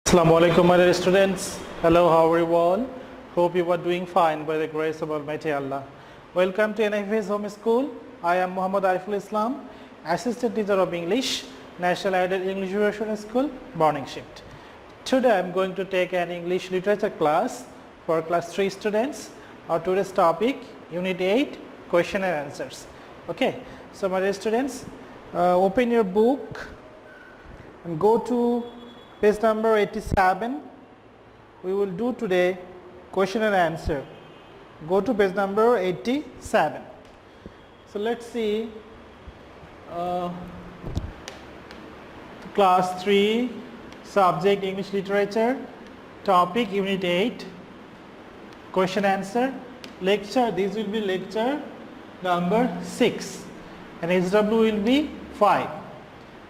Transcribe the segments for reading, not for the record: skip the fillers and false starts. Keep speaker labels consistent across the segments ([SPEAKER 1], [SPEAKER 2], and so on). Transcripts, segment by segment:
[SPEAKER 1] Assalamu alaikum, my dear students. Hello, how are you all? Hope you are doing fine by the grace of Almighty Allah. Welcome to NFS Home School. I am Muhammad Ariful Islam, Assistant Teacher of English, National Aided English Version School, morning shift. Today I am going to take an English literature class for class 3 students. Our today's topic, Unit 8, question and answers. Okay, so my dear students, open your book and go to page number 87. We will do today question and answer. Go to page number 87. So let's see class 3 subject English literature, topic Unit 8, question answer, lecture. This will be lecture number 6 and SW will be 5.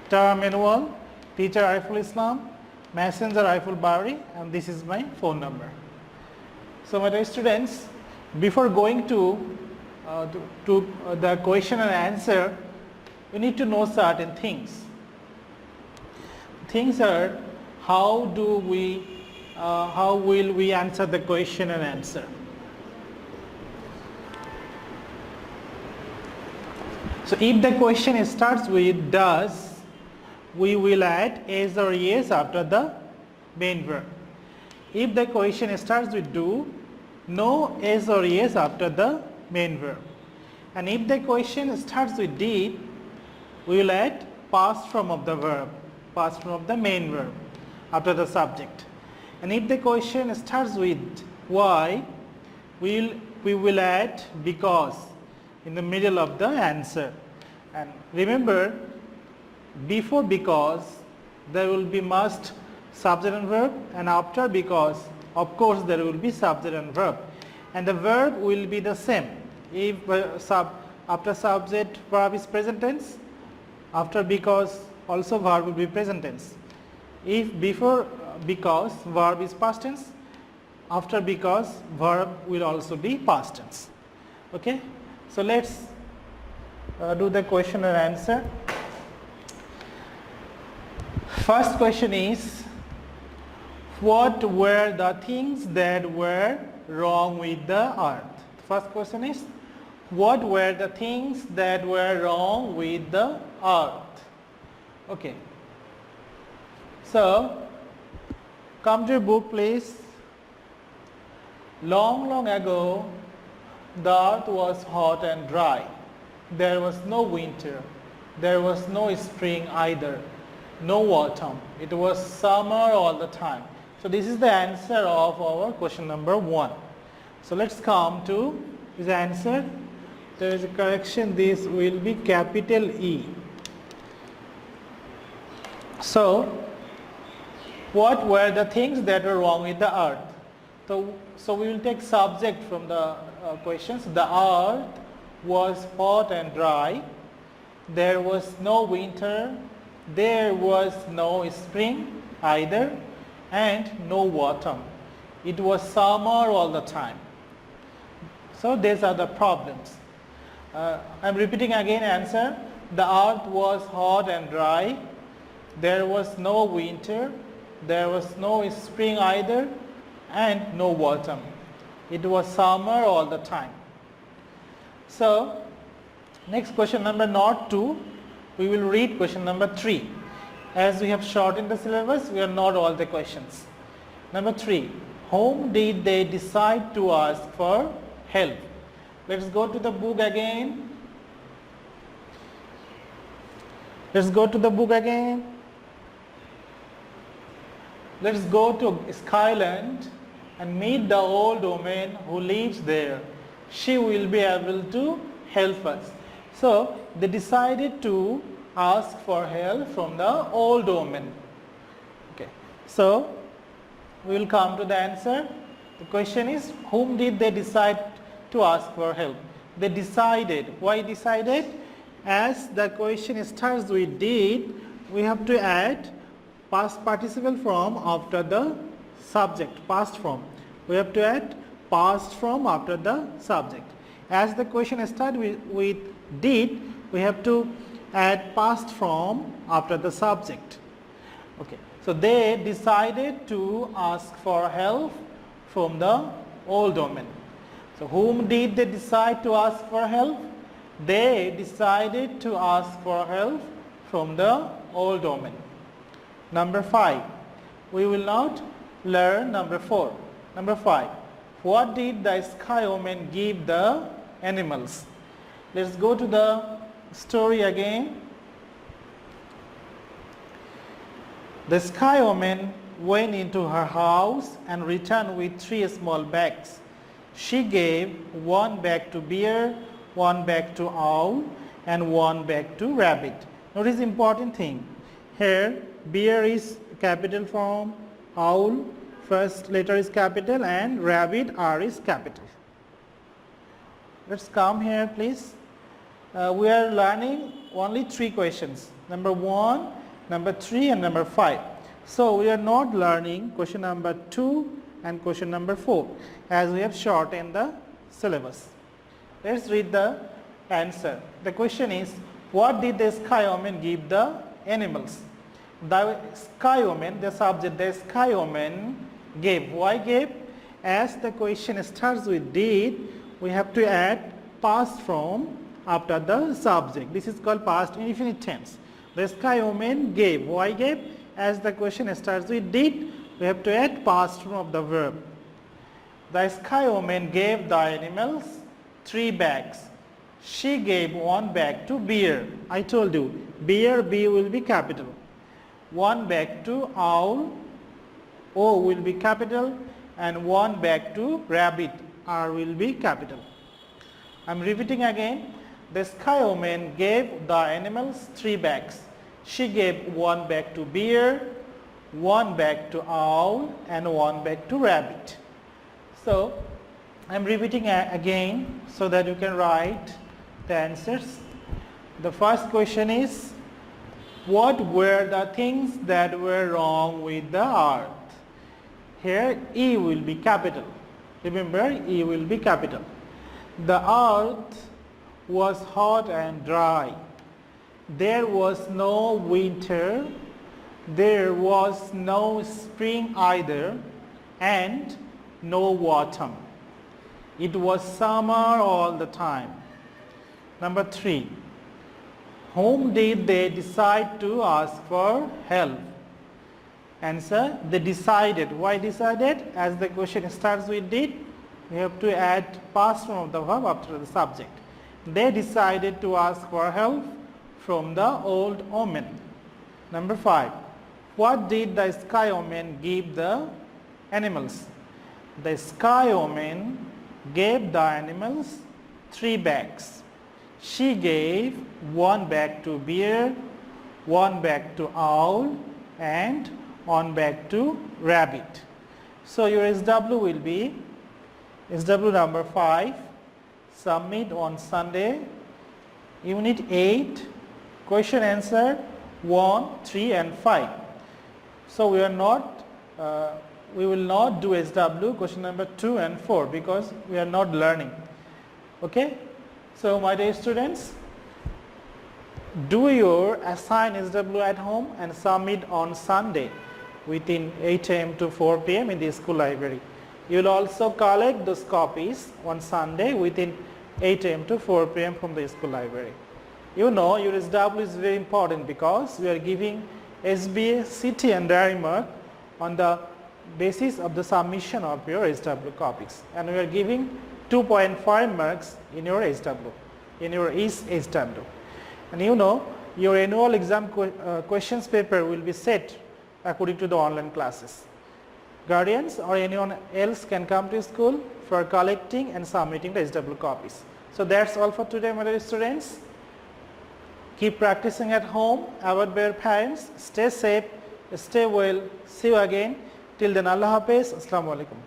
[SPEAKER 1] Term manual, teacher Ariful Islam, messenger Ariful Bari, and this is my phone number. So my dear students, before going to the question and answer, we need to know certain things. Things are how will we answer the question and answer. So if the question starts with does, we will add as or yes after the main verb. If the question starts with do, no as or yes after the main verb. And if the question starts with did, we will add past form of the verb, past form of the main verb after the subject. And if the question starts with why, we will add because in the middle of the answer. And remember, before because there will be must subject and verb, and after because of course there will be subject and verb, and the verb will be the same. If after subject verb is present tense, after because also verb will be present tense. If before because verb is past tense, after because verb will also be past tense. Okay, so let's do the question and answer. First question is, what were the things that were wrong with the earth? First question is, what were the things that were wrong with the earth? Okay. So, come to your book please. Long ago, the earth was hot and dry. There was no winter. There was no spring either. No autumn. It was summer all the time. So this is the answer of our question number 1. So let's come to this answer. There is a correction. This will be capital E. So what were the things that were wrong with the earth? So we will take subject from the questions. The earth was hot and dry. There was no winter. There was no spring either, and no autumn. It was summer all the time. So these are the problems. I'm repeating again answer. The earth was hot and dry. There was no winter. There was no spring either, and no autumn. It was summer all the time. So next question number not 2. We will read question number 3. As we have shortened the syllabus, we are not all the questions. Number 3. Whom did they decide to ask for help? Let's go to the book again. Let's go to the book again. Let's go to Skyland and meet the old woman who lives there. She will be able to help us. So they decided to ask for help from the old woman. Okay. So we will come to the answer. The question is, whom did they decide to ask for help? They decided. Why decided? As the question starts with did, we have to add past participle form after the subject, past form. We have to add past form after the subject. As the question starts with did, we have to add past form after the subject. Okay. So they decided to ask for help from the old woman. So whom did they decide to ask for help? They decided to ask for help from the old woman. Number 5. We will not learn number 4. Number 5. What did the sky woman give the animals? Let's go to the story again. The sky woman went into her house and returned with 3 small bags. She gave 1 bag to bear, 1 bag to owl, and 1 bag to rabbit. Notice important thing. Here bear is capital form, owl first letter is capital, and rabbit R is capital. Let's come here please. We are learning only 3 questions. Number 1, number 3 and number 5. So we are not learning question number 2 and question number 4 as we have shortened the syllabus. Let's read the answer. The question is, what did the sky woman give the animals? The sky woman, the subject, the sky woman gave. Why gave? As the question starts with did, we have to add past form after the subject. This is called past indefinite tense. The sky woman gave. Why gave? As the question starts with did, we have to add past form of the verb. The sky woman gave the animals 3 bags. She gave 1 bag to bear. I told you, bear, B will be capital. 1 bag to owl, O will be capital, and 1 bag to rabbit, R will be capital. I am repeating again. The sky woman gave the animals 3 bags. She gave 1 bag to bear, 1 bag to owl, and 1 bag to rabbit. So I am repeating again so that you can write the answers. The first question is, what were the things that were wrong with the earth? Here E will be capital. Remember, E will be capital. The earth was hot and dry. There was no winter. There was no spring either, and no autumn. It was summer all the time. Number 3. Whom did they decide to ask for help? Answer, they decided. Why decided? As the question starts with did, we have to add past form of the verb after the subject. They decided to ask for help from the old woman. Number 5. What did the sky woman give the animals? The sky woman gave the animals 3 bags. She gave 1 bag to bear, 1 bag to owl, and 1 bag to rabbit. So your SW will be SW number 5, submit on Sunday, Unit 8, question answer 1, 3 and 5. So we will not do SW question number 2 and 4 because we are not learning. Okay? So my dear students, do your assigned SW at home and submit on Sunday within 8 a.m. to 4 p.m. in the school library. You will also collect those copies on Sunday within 8 a.m. to 4 p.m. from the school library. You know your SW is very important because we are giving SBA, CT and diary mark on the basis of the submission of your SW copies, and we are giving 2.5 marks in your SW, in your SW. And you know your annual exam questions paper will be set according to the online classes. Guardians or anyone else can come to school for collecting and submitting the SW copies. So that's all for today, my dear students. Keep practicing at home, avoid by your parents, stay safe, stay well, see you again. Till then, Allah Hafiz, Assalamu Alaikum.